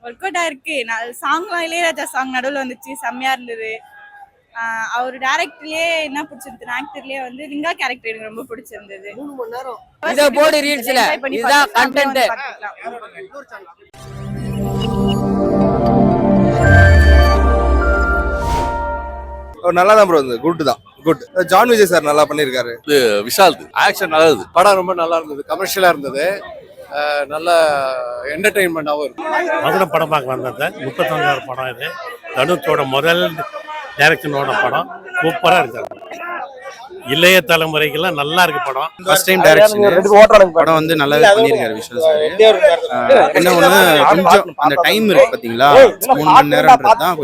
Work out ஆயிருக்கு. சாங்லாம் Ilaiyaraaja song நடுவில் வந்துச்சு, செம்மையா இருந்தது. அவர் டேரக்டர்லயே என்ன பிடிச்சிருந்தது, ஆக்டர்லயே வந்து லிங்கா கேரக்டர் எனக்கு ரொம்ப பிடிச்சிருந்தது. 3 மணி நேரம் இத போடு ரீல்ஸ்ல இதான் கண்டென்ட். நல்லா தான் ப்ரோ இருந்தது. குட் தான், குட். ஜான் விஜய் சார் நல்லா பண்ணியிருக்காரு. இது விஷால் ஆக்ஷன் நல்லா இருந்தது. படம் ரொம்ப நல்லா இருந்தது, கமர்ஷியலா இருந்தது, நல்ல என்டர்டெயின்மெண்டாகவும் இருக்கு. மதுரை படம் பார்க்க வந்தது. 35 படம் இது. தனுஷோட முதல் டைரக்ஷனோட படம் சூப்பரா இருக்கு. இளைய தலைமுறைக்கெல்லாம் நல்லா இருக்கு படம். ஃபர்ஸ்ட் டைம் டைரக்ஷன் படம் வந்து நல்லாவே பண்ணியிருக்காரு விஷால் சார். என்ன ஒன்று கொஞ்சம் அந்த டைம் இருக்கு பார்த்தீங்களா, 3 மணி நேரம்ன்றது தான்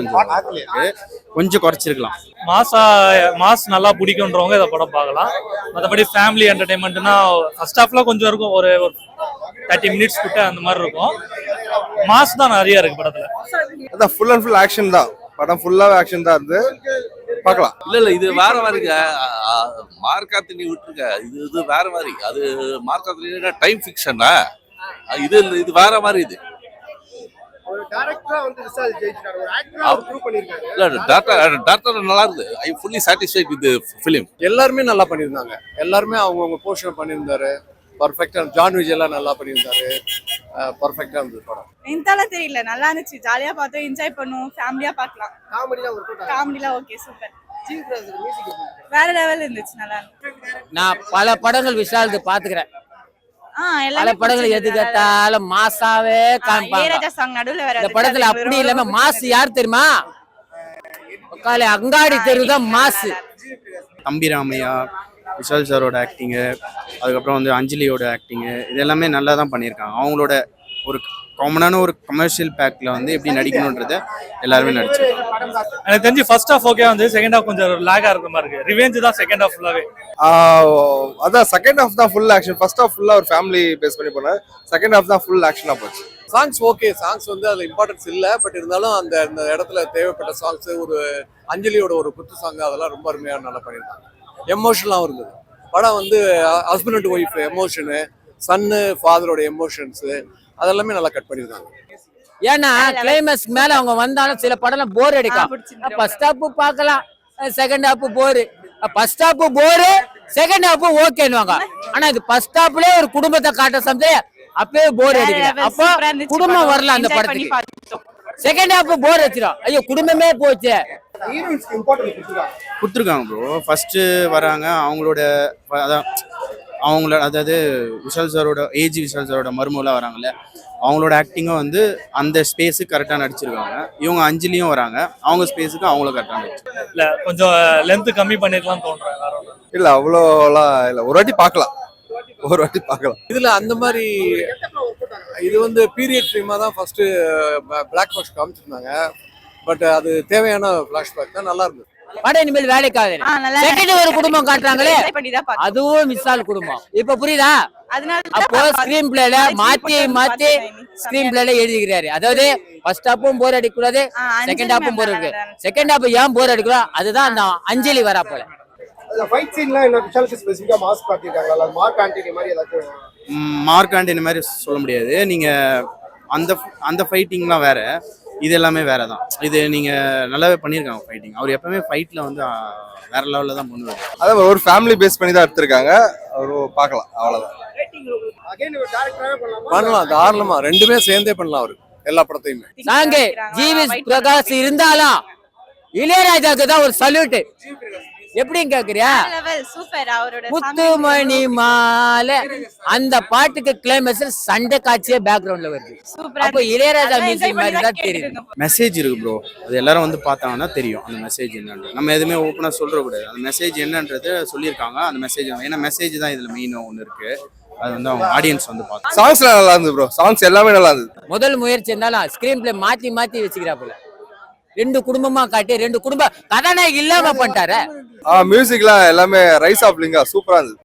கொஞ்சம் குறைச்சிருக்கலாம். மாஸ் நல்லா பிடிக்குன்றவங்க இதை படம் பார்க்கலாம். மற்றபடி ஃபேமிலி என்டர்டைன்மெண்ட்னா ஃபர்ஸ்ட் ஹாஃப்ல கொஞ்சம் இருக்கும், ஒரு 30 மினிட்ஸ் கிட்ட அந்த மாதிரி இருக்கும். மாஸ் தான் நிறைய இருக்கு படத்துல. அதான் ஃபுல் அண்ட் ஃபுல் ஆக்ஷன் தான். படம் ஃபுல்லாவே ஆக்ஷன் தான் இருந்து பார்க்கலாம். இல்ல இது வேற மாதிரிங்க. மார்க்காத்தினி விட்டுருக்க, இது வேற மாதிரி. அது மார்க்காத்தினி டைம் ஃபிக்ஷனா, இது வேற மாதிரி. இது ஒரு டைரக்டரா வந்து விசால் ஜெயிச்சாரு, ஒரு ஆக்டரா ப்ரூவ் பண்ணிருக்காரு. இல்ல டாக்டர் நல்லா இருக்கு. I fully satisfied with the film. எல்லாருமே நல்லா பண்ணியிருந்தாங்க. எல்லாருமே அவங்கவுங்க போர்ஷன் பண்ணியிருந்தாரு. பர்ஃபெக்டா ஜான் விஜய் எல்லாம் நல்லா பண்ணியிருந்தாரு. பர்ஃபெக்டா இருந்தது படம். இன்தாலாம் தெரியல, நல்லா இருந்துச்சு. ஜாலியா பார்த்தோம், என்ஜாய் பண்ணுவோம், ஃபேமிலியா பார்க்கலாம். காமெடிலாம் ஓகே, சூப்பர். வேற லெவல் இருந்துச்சு, நல்லா இருந்துச்சு. நான் பல படங்கள் விஷாலுக்கு பாத்துக்கிறேன். பல படங்கள் எது கேட்டாலும் மாசாவே காமிப்பாங்க. சாங் நடுவுல வேற இந்த படத்துல அப்படி இல்லாம மாசு யார் தெரியுமா? அங்காடி தெருதான் மாசு. தம்பிராமையா, விஷால் சாரோட ஆக்டிங்கு, அதுக்கப்புறம் வந்து அஞ்சலியோட ஆக்டிங்கு, இது எல்லாமே நல்லா தான் பண்ணியிருக்காங்க. அவங்களோட ஒரு காமனான ஒரு கமர்ஷியல் பேக்ல வந்து எப்படி நடிக்கணும்ன்றத எல்லாருமே நடிச்சிருக்காங்க. எனக்கு தெரிஞ்சு ஃபர்ஸ்ட் ஹாஃப் ஓகே வந்து, செகண்ட் ஹாஃப் கொஞ்சம் லாகா இருக்கிற மாதிரி இருக்கு. ரிவெஞ்ச் தான் செகண்ட் ஹாஃப் ஃபுல்லாவே. அதான் செகண்ட் ஹாஃப் தான் ஃபுல் ஆக்ஷன். ஃபர்ஸ்ட் ஹாஃப் ஃபுல்லா ஒரு ஃபேமிலி பேஸ் பண்ணி போனேன். செகண்ட் ஹாஃப் தான் ஃபுல் ஆக்ஷனா போச்சு. சாங்ஸ் ஓகே, சாங்ஸ் வந்து அது இம்பார்ட்டன்ஸ் இல்லை. பட் இருந்தாலும் அந்த இடத்துல தேவைப்பட்ட சாங்ஸ், ஒரு அஞ்சலியோட ஒரு குத்து சாங், அதெல்லாம் ரொம்ப அருமையாக நல்லா பண்ணியிருக்காங்க. எமோஷனலாகவும் இருந்தது படம். வந்து husband and wife emotion, son ஃபாதரோட எமோஷன்ஸு, அதெல்லாமே நல்லா கட் பண்ணியிருக்காங்க. ஏன்னா கிளைமேக்ஸ் மேல அவங்க வந்தாலும் சில படம் போர் அடிக்கும். ஃபர்ஸ்ட் ஹாஃப் பார்க்கலாம், second half bore. First half bore, second half ஓகேன்னுவாங்க. ஆனா இது ஃபர்ஸ்ட் ஹாஃப்லயே ஒரு குடும்பத்தை காட்ட சமயம் அப்பவே போர் அடிக்கல. அப்போ குடும்பம் வரல அந்த படத்துக்கு. செகண்ட் ஹாஃப் போர் வச்சிடும். ஐயோ குடும்பமே போச்சு. கொடுத்துருக்காங்க ப்ரோ. ஃபர்ஸ்ட் வராங்க அவங்களோட, அதாவது விஷால் சாரோட விஷால் சாரோட மருமகளாக வராங்கல்ல, அவங்களோட ஆக்டிங்கும் வந்து அந்த ஸ்பேஸுக்கு கரெக்டாக நடிச்சிருக்காங்க. இவங்க அஞ்சலியும் வராங்க, அவங்க ஸ்பேஸுக்கு அவங்களும் கரெக்டாக நடிச்சிருக்காங்க. இல்ல கொஞ்சம் லென்த் கம்மி பண்ணிருக்கலாம் தோன்றேன். இல்ல அவ்வளோலாம் இல்லை, ஒரு வாட்டி பார்க்கலாம். இதுல அந்த மாதிரி இது வந்து பீரியட் ஃபிலிமா தான் ஃபர்ஸ்ட் பிளாக் பாக்ஸ் காமிச்சிருந்தாங்க. பட் அது தேவையான பிளாஷ்பேக் தான், நல்லா இருந்தது படம். இனிமேல் வேலைக்காக செகண்ட் ஒரு குடும்பம் காட்டுறாங்களே, அதுவும் விஷால் குடும்பம். இப்ப புரியுதா? அப்போ ஸ்கிரீன் பிளேல மாத்தி ஸ்கிரீன் பிளேல எழுதிக்கிறாரு. அதாவது ஃபர்ஸ்ட் ஹாஃபும் போர் அடிக்கூடாது, செகண்ட் ஹாஃபும் போர் அடிக்கும். செகண்ட் ஹாஃப் ஏன் போர் அடிக்கிறோம், அதுதான் அந்த அஞ்சலி வரா போல. மார்க் ஆண்டனி மாதிரி சொல்ல முடியாது. நீங்க அந்த ஃபைட்டிங்லாம் வேற, இது எல்லாமே வேற தான். இது நீங்க நல்லாவே பண்ணியிருக்காங்க ஃபைட்டிங். அவர் எப்பவுமே ஃபைட்ல வந்து வேற லெவல்ல தான் பண்ணுவாரு. அதான் ஒரு ஃபேமிலி பேஸ் பண்ணி தான் எடுத்திருக்காங்க. அவரு பார்க்கலாம், அவ்வளவுதான். பண்ணலாம் தாராளமா, ரெண்டுமே சேர்ந்தே பண்ணலாம். அவரு எல்லா படத்தையுமே. நாங்க ஜிவி பிரகாஷ் இருந்தாலும் இளையராஜாக்கு தான் ஒரு சல்யூட். எப்படின்னு கேக்குறியா? முத்துமணி மாலை அந்த பாட்டுக்கு கிளைமேக்ஸ் சண்டை காட்சியே பேக்ரவுண்ட்ல வருது. அப்போ இளையராஜா மியூசிக் மாதிரி தான் தெரியும். மெசேஜ் இருக்கு ப்ரோ. அது எல்லாரும் வந்து பார்த்தாங்கன்னா தெரியும் அந்த மெசேஜ் என்னன்றது. நம்ம எதுவுமே ஓப்பனா சொல்ற கூடாது. அந்த மெசேஜ் என்னன்றது சொல்லியிருக்காங்க. அந்த மெசேஜ், ஏன்னா மெசேஜ் தான் இதுல மெயின் ஒன்று இருக்கு. அது வந்து அவங்க ஆடியன்ஸ் வந்து பார்த்து. சாங்ஸ்லாம் நல்லா இருந்தது ப்ரோ. சாங்ஸ் எல்லாமே நல்லா இருந்தது. முதல் முயற்சி இருந்தாலும் ஸ்கிரீன் பிளே மாத்தி வச்சுக்கிறாப்புல. 2 குடும்பமா காட்டி 2 குடும்ப கதாநாயகி இல்லாம பண்ணிட்டாரு. மியூசிக்லாம் எல்லாமே ரைஸ் ஆஃப் லிங்கா சூப்பரா இருந்தது.